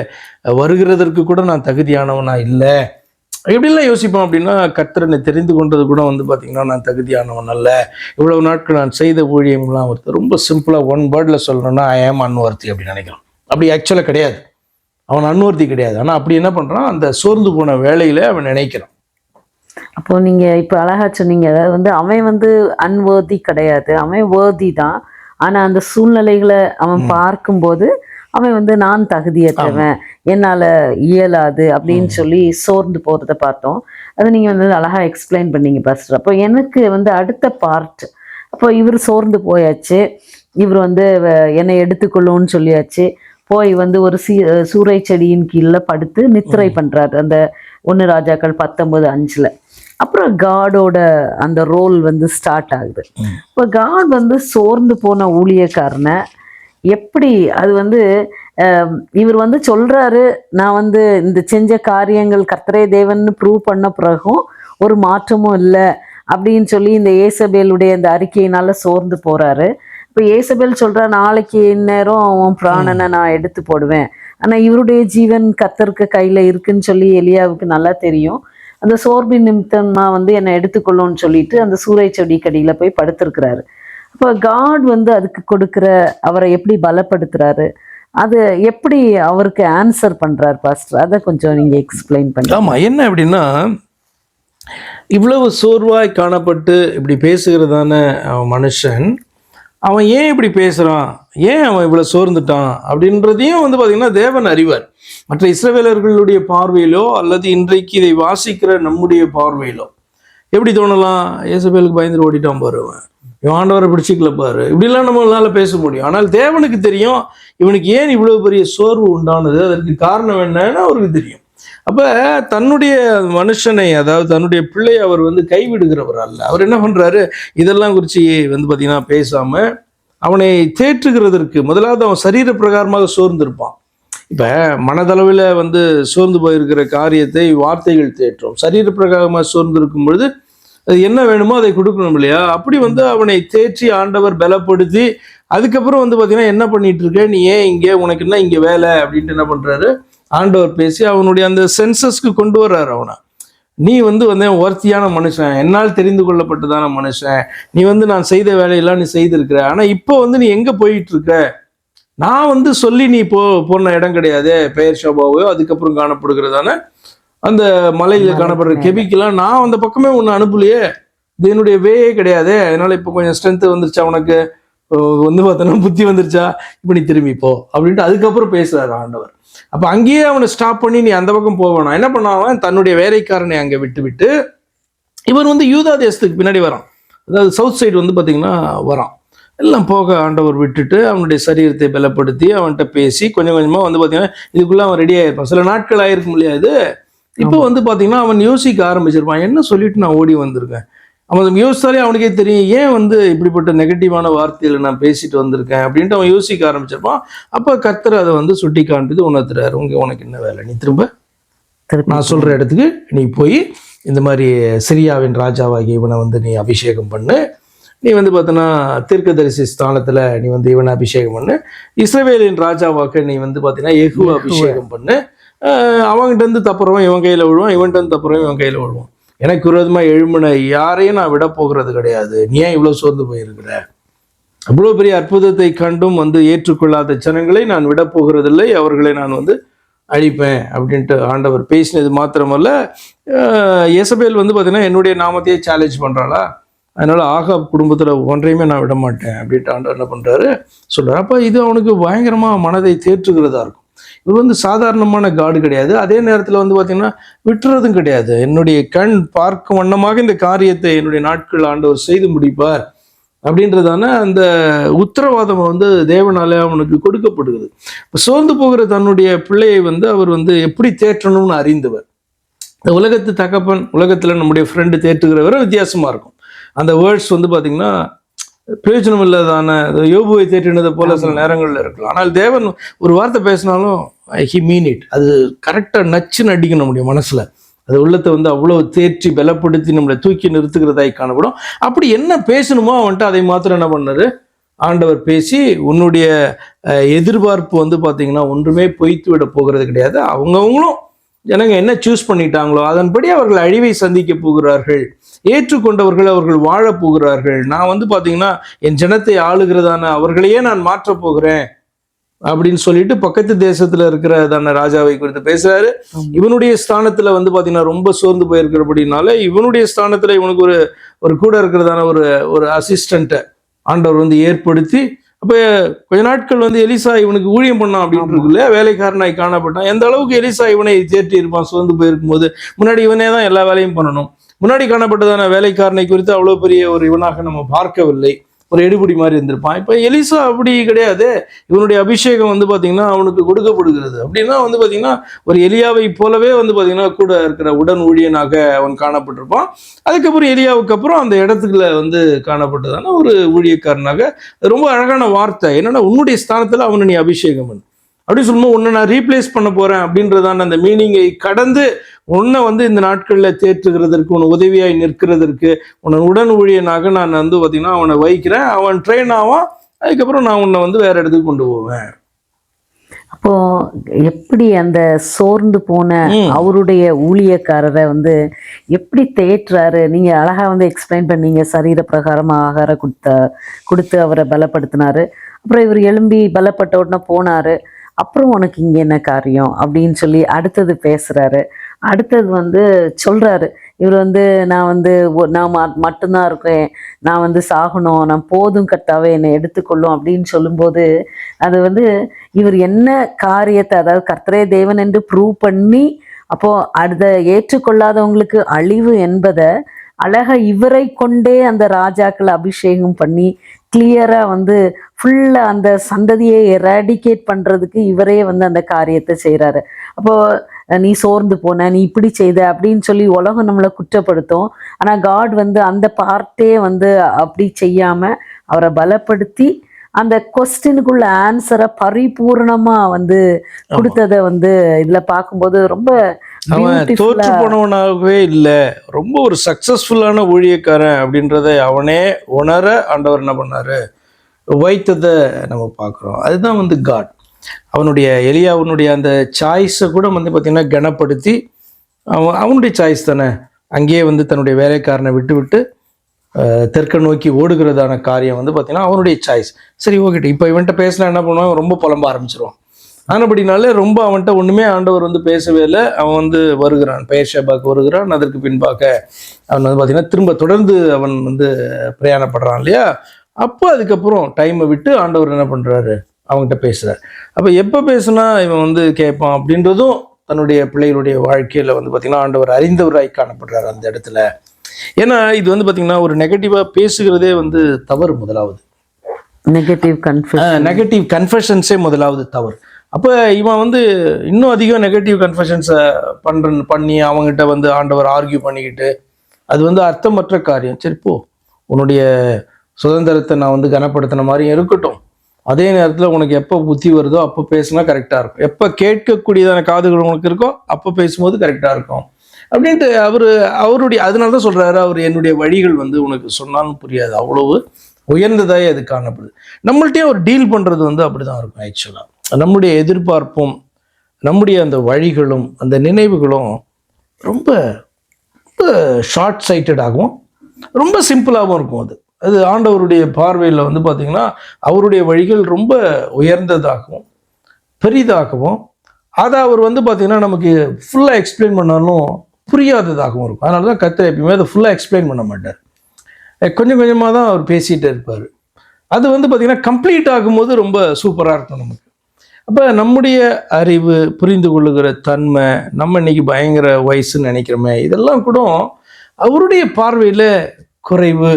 வருகிறதற்கு கூட நான் தகுதியானவனா இல்லை, எப்படிலாம் யோசிப்போம் அப்படின்னா, கர்த்தரனை தெரிந்து கொண்டது கூட வந்து பார்த்தீங்கன்னா நான் தகுதியானவன் அல்ல, இவ்வளவு நாட்கள் நான் செய்த ஊழியம்லாம் ஒருத்தர் ரொம்ப சிம்பிளாக ஒன் வேர்டில் சொல்லணும்னா ஐ ஆம் அன்வர்த்தி அப்படின்னு நினைக்கிறான். அப்படி ஆக்சுவலாக கிடையாது, அவன் அன்வர்த்தி கிடையாது. ஆனால் அப்படி என்ன பண்ணுறான், அந்த சோர்ந்து போன வேலையில் அவன் நினைக்கிறான். அப்போ நீங்கள் இப்போ அழகா சொன்னீங்க, அதாவது வந்து அவன் வந்து அன்வர்தி கிடையாது, அவன் வேர்தி தான். ஆனால் அந்த சூழ்நிலைகளை அவன் பார்க்கும்போது அவன் வந்து நான் தகுதியற்றவன், என்னால் இயலாது அப்படின்னு சொல்லி சோர்ந்து போகிறத பார்த்தோம். அது நீங்கள் வந்து அழகாக எக்ஸ்பிளைன் பண்ணீங்க பாஸ்டர். அப்போ எனக்கு வந்து அடுத்த பார்ட், அப்போ இவர் சோர்ந்து போயாச்சு, இவர் வந்து என்னை எடுத்துக்கொள்ளும்னு சொல்லியாச்சு, போய் வந்து ஒரு சூறை செடியின் கீழே படுத்து நித்திரை பண்ணுறாரு அந்த 1 ராஜாக்கள் 19:5. அப்புறம் காடோட அந்த ரோல் வந்து ஸ்டார்ட் ஆகுது. இப்போ காட் வந்து சோர்ந்து போன ஊழியக்காரனை எப்படி அது வந்து இவர் வந்து சொல்றாரு, நான் வந்து இந்த செஞ்ச காரியங்கள் கர்த்தரே தேவன்னு ப்ரூவ் பண்ண பிறகும் ஒரு மாற்றமும் இல்லை அப்படின்னு சொல்லி இந்த ஏசபேலுடைய இந்த அறிக்கையினால சோர்ந்து போறாரு. இப்போ ஏசபேல் சொல்றா, நாளைக்கு இந்நேரம் உன் பிராணனை நான் எடுத்து போடுவேன். ஆனா இவருடைய ஜீவன் கர்த்தருக்கு கையில இருக்குன்னு சொல்லி எலியாவுக்கு நல்லா தெரியும். அந்த சோர்பின் நிமித்தமா வந்து என்னை எடுத்துக்கொள்ளும்னு சொல்லிட்டு அந்த சூறை செடி கடியில போய் படுத்திருக்கிறாரு. அப்போ காட் வந்து அதுக்கு கொடுக்குற அவரை எப்படி பலப்படுத்துறாரு, அது எப்படி அவருக்கு ஆன்சர் பண்றாரு பாஸ்டர், அதை கொஞ்சம் நீங்க எக்ஸ்பிளைன் பண்ணுங்க. ஆமா, என்ன அப்படின்னா இவ்வளவு சோர்வாய் காணப்பட்டு இப்படி பேசுகிறதான மனுஷன் அவன் ஏன் இப்படி பேசுறான், ஏன் அவன் இவ்வளவு சோர்ந்துட்டான் அப்படின்றதையும் வந்து பார்த்தீங்கன்னா தேவன் அறிவார். மற்ற இஸ்ரவேலர்களுடைய பார்வையிலோ அல்லது இன்றைக்கு இதை வாசிக்கிற நம்முடைய பார்வையிலோ எப்படி தோணலாம், ஏசபேலுக்கு பயந்து ஓடிட்டான் பாரு, இவன் ஆண்டவரை பிடிச்சிக்கல பாரு, இப்படிலாம் நம்மளால பேச முடியும். ஆனால் தேவனுக்கு தெரியும் இவனுக்கு ஏன் இவ்வளவு பெரிய சோர்வு உண்டானது, அதற்கு காரணம் என்னன்னு அவருக்கு தெரியும். அப்ப தன்னுடைய மனுஷனை, அதாவது தன்னுடைய பிள்ளையை அவர் வந்து கைவிடுகிறவர் அல்ல. அவர் என்ன பண்றாரு, இதெல்லாம் குறித்து வந்து பார்த்தீங்கன்னா பேசாம அவனை தேற்றுகிறதற்கு முதலாவது அவன் சரீர பிரகாரமாக சோர்ந்திருப்பான். இப்போ மனதளவில் வந்து சோர்ந்து போயிருக்கிற காரியத்தை வார்த்தைகள் தேற்றும், சரீர பிரகாரமாக சோர்ந்து இருக்கும் பொழுது அது என்ன வேணுமோ அதை கொடுக்கணும் இல்லையா? அப்படி வந்து அவனை தேற்றி ஆண்டவர் பலப்படுத்தி அதுக்கப்புறம் வந்து பார்த்தீங்கன்னா என்ன பண்ணிட்டு இருக்க நீ, ஏன் இங்கே, உனக்கு என்ன இங்கே வேலை அப்படின்ட்டு என்ன பண்ணுறாரு, ஆண்டவர் பேசி அவனுடைய அந்த சென்சஸ்க்கு கொண்டு வர்றாரு. அவனை, நீ வந்து ஒர்த்தியான மனுஷன், என்னால் தெரிந்து கொள்ளப்பட்டதான மனுஷன், நீ வந்து நான் செய்த வேலையெல்லாம் நீ செய்திருக்கிற, ஆனால் இப்போ வந்து நீ எங்கே போயிட்டு இருக்க, நான் வந்து சொல்லி நீ போன இடம் கிடையாது, பெயர் ஷோபாவோ அதுக்கப்புறம் காணப்படுகிறதான அந்த மலையில காணப்படுற கெபிக்கெல்லாம் நான் அந்த பக்கமே ஒன்று அனுப்பலையே, இது என்னுடைய வேயே கிடையாது, அதனால இப்போ கொஞ்சம் ஸ்ட்ரென்த்து வந்துருச்சா உனக்கு, வந்து பார்த்தோன்னா புத்தி வந்துருச்சா, இப்போ நீ திரும்பிப்போ அப்படின்ட்டு அதுக்கப்புறம் பேசுறாரு ஆண்டவர். அப்போ அங்கேயே அவனை ஸ்டாப் பண்ணி நீ அந்த பக்கம் போவேனா, என்ன பண்ணாவன், தன்னுடைய வேலைக்காரனை அங்கே விட்டு இவன் வந்து யூதா தேசத்துக்கு பின்னாடி வரான், அதாவது சவுத் சைடு வந்து பார்த்தீங்கன்னா வரான். எல்லாம் போக ஆண்டவர் விட்டுட்டு அவனுடைய சரீரத்தை பலப்படுத்தி அவன்கிட்ட பேசி கொஞ்சம் கொஞ்சமாக வந்து பார்த்தீங்கன்னா இதுக்குள்ளே அவன் ரெடி ஆகிருப்பான். சில நாட்கள் ஆயிருக்கும் இல்லையா இது. இப்போ வந்து பார்த்தீங்கன்னா அவன் யோசிக்க ஆரம்பிச்சிருப்பான், என்ன சொல்லிட்டு நான் ஓடி வந்திருக்கேன். அவன் யோசித்தாலே அவனுக்கே தெரியும் ஏன் வந்து இப்படிப்பட்ட நெகட்டிவான வார்த்தைகளை நான் பேசிட்டு வந்திருக்கேன் அப்படின்ட்டு அவன் யோசிக்க ஆரம்பிச்சிருப்பான். அப்போ கர்த்தர் அதை வந்து சுட்டி காண்பித்து உணர்த்துறாரு, உனக்கு என்ன வேலை, நீ திரும்ப நான் சொல்கிற இடத்துக்கு நீ போய் இந்த மாதிரி சிரியாவின் ராஜாவாகி இவனை வந்து நீ அபிஷேகம் பண்ணு, நீ வந்து பார்த்தோன்னா தீர்க்கதரிசி ஸ்தானத்தில் நீ வந்து இவனை அபிஷேகம் பண்ணு, இஸ்ரவேலின் ராஜாவாக்க நீ வந்து பார்த்தீங்கன்னா யெகூவை அபிஷேகம் பண்ணு, அவங்ககிட்ட இருந்து தப்புறவன் இவன் கையில் விழுவான், இவன்கிட்ட இருந்து தப்புறவன் இவன் கையில் விழுவான். எனக்கு விரோதமாக எழும்பின யாரையும் நான் விட போகிறது கிடையாது. நீ ஏன் இவ்வளோ சோர்ந்து போயிருக்கிற? அவ்வளோ பெரிய அற்புதத்தை கண்டும் ஏற்றுக்கொள்ளாத ஜனங்களை நான் விட போகிறதில்லை, அவர்களை நான் அழிப்பேன் அப்படின்ட்டு ஆண்டவர் பேசினது மாத்திரமல்ல, யேசபேல் பார்த்தீங்கன்னா என்னுடைய நாமத்தையே சேலஞ்ச் பண்ணுறாளா, அதனால ஆகாப் குடும்பத்தில் ஒன்றையுமே நான் விட மாட்டேன் அப்படின்ட்டு ஆண்டவர் என்ன பண்ணுறாரு சொல்கிறார். அப்போ இது அவனுக்கு பயங்கரமாக மனதை தேற்றுகிறதா இருக்கும். இவர் சாதாரணமான காடு கிடையாது, அதே நேரத்தில் பார்த்தீங்கன்னா விட்டுறதும் கிடையாது. என்னுடைய கண் பார்க்கும் வண்ணமாக இந்த காரியத்தை என்னுடைய நாட்கள் ஆண்டவர் செய்து முடிப்பார் அப்படின்றதான அந்த உத்தரவாதம் தேவனாலே அவனுக்கு கொடுக்கப்படுகிறது. இப்போ சோர்ந்து போகிற தன்னுடைய பிள்ளையை அவர் எப்படி தேற்றணும்னு அறிந்தவர். இந்த உலகத்து தகப்பன், உலகத்தில் நம்முடைய ஃப்ரெண்டு தேற்றுகிறவரை வித்தியாசமாக இருக்கும். அந்த வேர்ட்ஸ் பார்த்தீங்கன்னா பிரயோஜனம் இல்லாதான யோபுவை தேற்றினதை போல சில நேரங்களில் இருக்கலாம். ஆனால் தேவன் ஒரு வார்த்தை பேசினாலும் ஹி மீன் இட். அது கரெக்டாக நச்சுன்னு அடிக்கணும் நம்முடைய மனசில். அது உள்ளத்தை அவ்வளோ தேற்றி பலப்படுத்தி நம்மளை தூக்கி நிறுத்துகிறதாய் காணப்படும். அப்படி என்ன பேசணுமோ அவன்ட்டு அதை மாத்திரம் என்ன பண்ணாரு ஆண்டவர் பேசி, உன்னுடைய எதிர்பார்ப்பு பார்த்தீங்கன்னா ஒன்றுமே பொய்த்து விட போகிறது கிடையாது. அவங்கவுங்களும் ஜனங்க என்ன சூஸ் பண்ணிட்டாங்களோ அதன்படி அவர்கள் அழிவை சந்திக்க போகிறார்கள். ஏற்றுக்கொண்டவர்கள் அவர்கள் வாழ போகிறார்கள். நான் பார்த்தீங்கன்னா என் ஜனத்தை ஆளுகிறதான அவர்களையே நான் மாற்ற போகிறேன் அப்படின்னு சொல்லிட்டு பக்கத்து தேசத்துல இருக்கிறதான ராஜாவை குறித்து பேசுறாரு. இவனுடைய ஸ்தானத்துல பார்த்தீங்கன்னா ரொம்ப சோர்ந்து போயிருக்கிறபடினால இவனுடைய ஸ்தானத்துல இவனுக்கு ஒரு கூட இருக்கிறதான ஒரு அசிஸ்டண்ட்டை ஆண்டவர் ஏற்படுத்தி, அப்போ கொஞ்ச நாட்கள் எலிசா இவனுக்கு ஊழியம் பண்ணான் அப்படின்னு இருக்குல்ல, வேலைக்காரனாய் காணப்பட்டான். எந்த அளவுக்கு எலிசா இவனை தேற்றி இருப்பான் சோர்ந்து போயிருக்கும் போது. முன்னாடி இவனே தான் எல்லா வேலையும் பண்ணணும். முன்னாடி காணப்பட்டதான வேலைக்காரனை குறித்து அவ்வளோ பெரிய ஒரு இவனாக நம்ம பார்க்கவில்லை, ஒரு எடுபடி மாதிரி இருந்திருப்பான். இப்போ எலிசா அப்படி கிடையாது. இவனுடைய அபிஷேகம் பார்த்தீங்கன்னா அவனுக்கு கொடுக்கப்படுகிறது. அப்படின்னா பார்த்தீங்கன்னா ஒரு எலியாவை போலவே பார்த்தீங்கன்னா கூட இருக்கிற உடன் ஊழியனாக அவன் காணப்பட்டிருப்பான். அதுக்கப்புறம் எலியாவுக்கு அப்புறம் அந்த இடத்துக்குள்ள காணப்பட்டதான ஒரு ஊழியக்காரனாக. ரொம்ப அழகான வார்த்தை என்னன்னா, உன்னுடைய ஸ்தானத்தில் அவனை நீ அபிஷேகம் பண்ணு அப்படின்னு சொல்லும்போது உன்னை நான் ரீப்ளேஸ் பண்ண போறேன் அப்படின்றதான அந்த மீனிங்கை கடந்து உன்னை இந்த நாட்களில் தேற்றுகிறதற்கு, உன்னை உதவியாய் நிற்கிறதற்கு, உன்னை உடன் ஊழியனாக நான் பார்த்தீங்கன்னா அவனை வைக்கிறேன். அவன் ட்ரெயின் ஆவான். அதுக்கப்புறம் நான் உன்னை வேற இடத்துக்கு கொண்டு போவேன். அப்போ எப்படி அந்த சோர்ந்து போன அவருடைய ஊழியக்காரரை எப்படி தேற்றுறாரு? நீங்க அழகா எக்ஸ்பிளைன் பண்ணீங்க. சரீர பிரகாரமா ஆகாரம் கொடுத்து அவரை பலப்படுத்தினாரு. அப்புறம் இவர் எழும்பி பலப்பட்ட உடனே போனாரு. அப்புறம் உனக்கு இங்கே என்ன காரியம் அப்படின்னு சொல்லி அடுத்தது பேசுறாரு. அடுத்தது சொல்றாரு, இவர் நான் மட்டும்தான் இருக்கேன், நான் சாகணும், நான் போதும் கர்த்தாவே என்னை எடுத்துக்கொள்ளும் அப்படின்னு சொல்லும்போது அது இவர் என்ன காரியத்தை, அதாவது கர்த்தரே தேவன் என்று ப்ரூவ் பண்ணி, அப்போ அதை ஏற்றுக்கொள்ளாதவங்களுக்கு அழிவு என்பதை அழகா இவரை கொண்டே அந்த ராஜாக்களை அபிஷேகம் பண்ணி கிளியரா ஃபுல்லா அந்த சந்ததியை எராடிகேட் பண்றதுக்கு இவரே அந்த காரியத்தை செய்யறாரு. அப்போ நீ சோர்ந்து போன, நீ இப்படி செய்த அப்படின்னு சொல்லி உலகம் நம்மளை குற்றப்படுத்தும். ஆனா காட் அந்த பார்ட்டே அப்படி செய்யாம அவரை பலப்படுத்தி அந்த கொஸ்டினுக்குள்ள ஆன்சரை பரிபூர்ணமா கொடுத்ததை இதுல பார்க்கும்போது ரொம்ப அவன் தோற்று போனவனாகவே இல்லை, ரொம்ப ஒரு சக்சஸ்ஃபுல்லான ஊழியக்காரன் அப்படின்றத அவனே உணர ஆண்டவர் என்ன பண்ணாரு வைத்ததை நம்ம பார்க்குறோம். அதுதான் காட். அவனுடைய எலியாவுனுடைய அந்த சாய்ஸை கூட பார்த்தீங்கன்னா கனப்படுத்தி, அவனுடைய சாய்ஸ் தானே, அங்கேயே தன்னுடைய வேலைக்காரனை விட்டு தெற்க நோக்கி ஓடுகிறதான காரியம் பார்த்தீங்கன்னா அவனுடைய சாய்ஸ். சரி, ஓகே, இப்போ இவன்கிட்ட பேசினா என்ன பண்ணுவான், ரொம்ப புலம்ப ஆரம்பிச்சிருவான். ஆனபடினாலே ரொம்ப அவன்கிட்ட ஒன்றுமே ஆண்டவர் பேசவே இல்லை. அவன் வருகிறான், பெயர்ஷேபாக்கு வருகிறான். அதற்கு பின்பாக அவன் பார்த்தீங்கன்னா திரும்ப தொடர்ந்து அவன் பிரயாணப்படுறான் இல்லையா. அப்போ அதுக்கப்புறம் டைமை விட்டு ஆண்டவர் என்ன பண்ணுறாரு, அவங்ககிட்ட பேசுகிறார். அப்போ எப்போ பேசுனா இவன் கேட்பான் அப்படின்றதும் தன்னுடைய பிள்ளைகளுடைய வாழ்க்கையில் பார்த்தீங்கன்னா ஆண்டவர் அறிந்தவராய் காணப்படுறாரு அந்த இடத்துல. ஏன்னா இது பார்த்தீங்கன்னா ஒரு நெகட்டிவாக பேசுகிறதே தவறு. முதலாவது நெகட்டிவ் கன்ஃபெஷன்ஸே முதலாவது தவறு. அப்போ இவன் இன்னும் அதிகம் நெகட்டிவ் கன்ஃபெஷன்ஸை பண்ணி அவங்ககிட்ட ஆண்டவர் ஆர்கியூ பண்ணிக்கிட்டு, அது அர்த்தமற்ற காரியம். சரி போ, உன்னுடைய சுதந்திரத்தை நான் கனப்படுத்தின மாதிரியும் இருக்கட்டும், அதே நேரத்தில் உனக்கு எப்போ புத்தி வருதோ அப்போ பேசினா கரெக்டாக இருக்கும், எப்போ கேட்கக்கூடியதான காதுகள் உனக்கு இருக்கோ அப்போ பேசும்போது கரெக்டாக இருக்கும் அப்படின்ட்டு அவருடைய அதனால தான் சொல்கிறாரு, அவர் என்னுடைய வழிகள் உனக்கு சொன்னாலும் புரியாது, அவ்வளவு உயர்ந்ததாய் அது காணப்படுது. நம்மள்கிட்டயே ஒரு டீல் பண்ணுறது அப்படி தான் இருக்கும். ஆக்சுவலாக நம்முடைய எதிர்பார்ப்பும் நம்முடைய அந்த வழிகளும் அந்த நினைவுகளும் ரொம்ப ரொம்ப ஷார்ட் சைட்டடாகவும் ரொம்ப சிம்பிளாகவும் இருக்கும். அது அது ஆண்டவருடைய பார்வையில் வந்து பார்த்திங்கன்னா அவருடைய வழிகள் ரொம்ப உயர்ந்ததாகவும் பெரிதாகவும், அதை அவர் வந்து பார்த்திங்கன்னா நமக்கு ஃபுல்லாக எக்ஸ்பிளைன் பண்ணாலும் புரியாததாகவும் இருக்கும். அதனால தான் கர்த்தர் எப்பயுமே அதை ஃபுல்லாக எக்ஸ்பிளைன் பண்ண மாட்டார். கொஞ்சம் கொஞ்சமாக தான் அவர் பேசிகிட்டே இருப்பார். அது வந்து பார்த்திங்கன்னா கம்ப்ளீட் ஆகும்போது ரொம்ப சூப்பராக இருக்கும் நமக்கு. அப்போ நம்முடைய அறிவு, புரிந்து கொள்ளுகிற தன்மை, நம்ம இன்னைக்கு பயங்கர வயசுன்னு நினைக்கிறோமே, இதெல்லாம் கூட அவருடைய பார்வையில் குறைவு.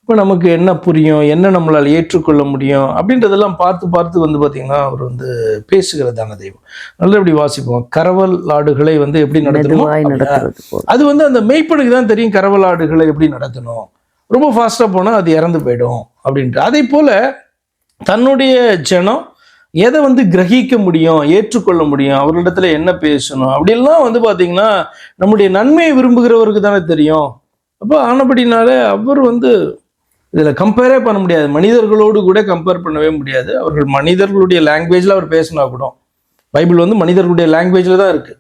இப்போ நமக்கு என்ன புரியும், என்ன நம்மளால் ஏற்றுக்கொள்ள முடியும் அப்படின்றதெல்லாம் பார்த்து பார்த்து வந்து பார்த்திங்கன்னா அவர் வந்து பேசுகிறதான தெய்வம். நல்லபடி வாசிப்போம். கரவல் ஆடுகளை வந்து எப்படி நடத்தணுமோ அது வந்து அந்த மெய்ப்பனுக்கு தான் தெரியும். கரவல் ஆடுகளை எப்படி நடத்தணும், ரொம்ப ஃபாஸ்ட்டாக போனால் அது இறந்து போயிடும் அப்படின்ட்டு. அதே போல் தன்னுடைய ஜனம் எதை வந்து கிரகிக்க முடியும், ஏற்றுக்கொள்ள முடியும், அவர்களிடத்துல என்ன பேசணும் அப்படின்லாம் வந்து பார்த்தீங்கன்னா நம்முடைய நன்மையை விரும்புகிறவருக்கு தானே தெரியும். அப்போ ஆனபடினாலே அவர் வந்து இதில் கம்பேரே பண்ண முடியாது. மனிதர்களோடு கூட கம்பேர் பண்ணவே முடியாது. அவர்கள் மனிதர்களுடைய லாங்குவேஜில் அவர் பேசினா கூட, பைபிள் வந்து மனிதர்களுடைய லாங்குவேஜில் தான் இருக்குது.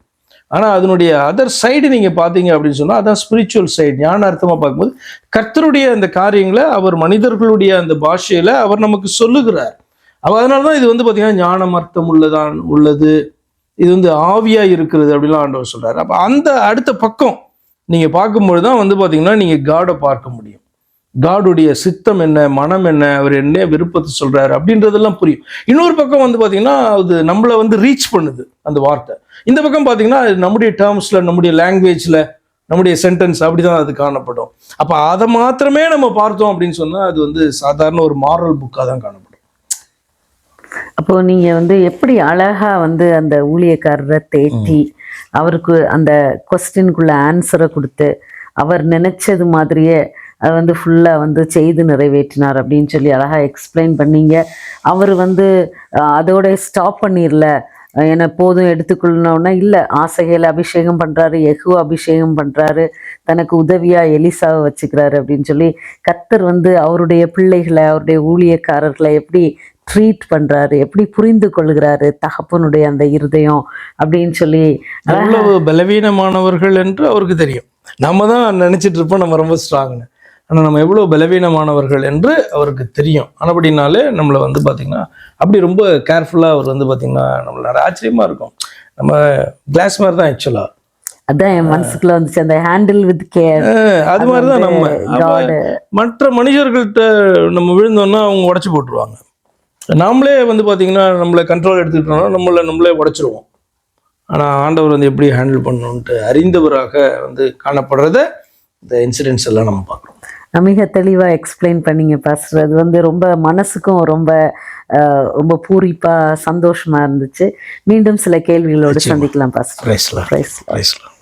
ஆனால் அதனுடைய அதர் சைடு நீங்கள் பார்த்தீங்க அப்படின்னு சொன்னால் அதான் ஸ்பிரிச்சுவல் சைடு. ஞான அர்த்தமாக பார்க்கும்போது கர்த்தருடைய அந்த காரியங்களை அவர் மனிதர்களுடைய அந்த பாஷையில் அவர் நமக்கு சொல்லுகிறார். அதனால தான் இது வந்து பார்த்தீங்கன்னா ஞானம் அர்த்தம் உள்ளது, இது வந்து ஆவியாக இருக்கிறது அப்படின்லாம் ஆண்டவர் சொல்கிறார். அப்போ அந்த அடுத்த பக்கம் நீங்கள் பார்க்கும்பொழுது தான் வந்து பார்த்தீங்கன்னா நீங்கள் காடை பார்க்க முடியும். காடுடைய சித்தம் என்ன, மனம் என்ன, அவர் என்ன விருப்பத்தை சொல்கிறாரு அப்படின்றதெல்லாம் புரியும். இன்னொரு பக்கம் வந்து பார்த்தீங்கன்னா அது நம்மளை வந்து ரீச் பண்ணுது அந்த வார்த்தை. இந்த பக்கம் பார்த்தீங்கன்னா நம்முடைய டேர்ம்ஸில், நம்முடைய லாங்குவேஜில், நம்முடைய சென்டென்ஸ் அப்படி தான் அது காணப்படும். அப்போ அதை மாத்திரமே நம்ம பார்த்தோம் அப்படின்னு சொன்னால் அது வந்து சாதாரண ஒரு மாரல் புக்காக தான் காணப்படும். அப்போ நீங்க வந்து எப்படி அழகா வந்து அந்த ஊழியக்காரரை தேற்றி அவருக்கு அந்த கொஸ்டினுக்குள்ள ஆன்சரை கொடுத்து அவர் நினைச்சது மாதிரியே அதை வந்து ஃபுல்லாக வந்து செய்து நிறைவேற்றினார் அப்படின்னு சொல்லி அழகாக எக்ஸ்பிளைன் பண்ணீங்க. அவர் வந்து அதோட ஸ்டாப் பண்ணிடல, என்னை போதும் எடுத்துக்கொள்ளணும்னா இல்லை, ஆசைகளை அபிஷேகம் பண்ணுறாரு, யெகூவா அபிஷேகம் பண்ணுறாரு, தனக்கு உதவியாக எலிசாவை வச்சுக்கிறாரு அப்படின்னு சொல்லி கர்த்தர் வந்து அவருடைய பிள்ளைகளை, அவருடைய ஊழியக்காரர்களை எப்படி ட்ரீட் பண்ணுறாரு, எப்படி புரிந்து கொள்கிறாரு தகப்பனுடைய அந்த இருதயம் அப்படின்னு சொல்லி. எவ்வளவு பலவீனமானவர்கள் என்று அவருக்கு தெரியும். நம்ம தான் நினச்சிட்டு இருப்போம் நம்ம ரொம்ப ஸ்ட்ராங்னு. ஆனால் நம்ம எவ்வளோ பலவீனமானவர்கள் என்று அவருக்கு தெரியும். ஆனபடினாலே நம்மளை வந்து பார்த்திங்கன்னா அப்படி ரொம்ப கேர்ஃபுல்லாக அவர் வந்து பார்த்திங்கன்னா நம்மளோட ஆச்சரியமாக இருக்கும். நம்ம கிளாஸ் மாதிரி தான் ஆக்சுவலாக. அதான் என் மனசுக்குள்ள வந்துச்சு, அந்த ஹேண்டில் வித் கேர். அது மாதிரி தான் நம்ம மற்ற மனிதர்கள்ட்ட நம்ம விழுந்தோம்னா அவங்க உடச்சி போட்டுருவாங்க. நாமளே வந்து பார்த்திங்கன்னா நம்மளை கண்ட்ரோல் எடுத்துக்கிட்டோம்னா நம்மளே உடச்சிருவோம். ஆனால் ஆண்டவர் வந்து எப்படி ஹேண்டில் பண்ணணுன்ட்டு அறிந்தவராக வந்து காணப்படுறத இந்த இன்சிடென்ட்ஸ் எல்லாம் நம்ம பார்க்குறோம். மிக தெளிவாக எக்ஸ்பிளைன் பண்ணீங்க பாஸ்டர். அது வந்து ரொம்ப மனசுக்கும் ரொம்ப ரொம்ப பூரிப்பாக சந்தோஷமாக இருந்துச்சு. மீண்டும் சில கேள்விகளோடு சந்திக்கலாம் பாஸ்டர். Price Lord.